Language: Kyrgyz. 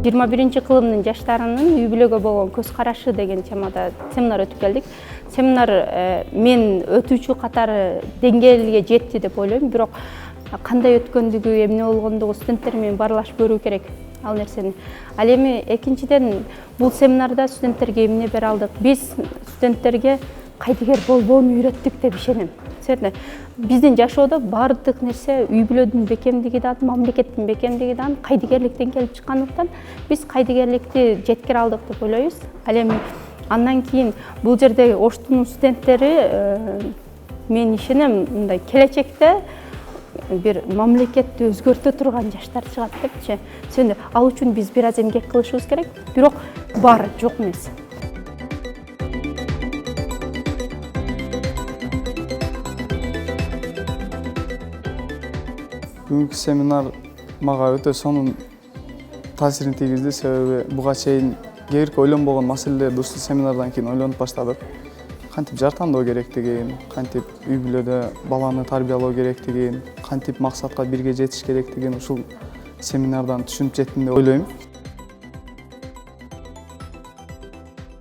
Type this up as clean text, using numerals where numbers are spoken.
21 кылымдын жаштарынын үй бүлөгө болгон көз карашы деген темада семинар өтүп келдик. Семинар мен өтүүчү катары деңгээлге жетти деп ойлойм, бирок кандай өткөндүгү, эмне болгондугу студенттер менен баарлашып көрүү керек ал нерсени. Ал эми экинчиден бул семинарда студенттерге эмне бере алдык? Биз студенттерге кайдыгер болбоону үйрөттүк деп ишенем. Биздин жашоодо баардык нерсе үй бүлөдүн бекемдигинен, мамлекеттин бекемдигинен, кайдыгерликтен келип чыккандыктан биз кайдыгерликти жеткире алдык деп ойлойбуз. Ал эми андан кийин бул жерде Оштун студенттери мен ишенем, мындай келечекте бир мамлекетти өзгөртө турган жаштар чыгат депчи. Сөндө ал үчүн биз бир аз эмгек кылышыбыз керек, бирок бар, жок эмес. Бүгүнкү семинар мага өтө сонун таасирин тийгизди, себеби буга чейин кээ ойлонбогон маселелерди ушул семинардан кийин ойлонуп баштадык. Кантип жар тандоо керектигин, кантип үй бүлөдө баланы тарбиялоо керектигин, кантип максатка бирге жетиш керектигин ушул семинардан түшүнүп жеттим деп ойлойм.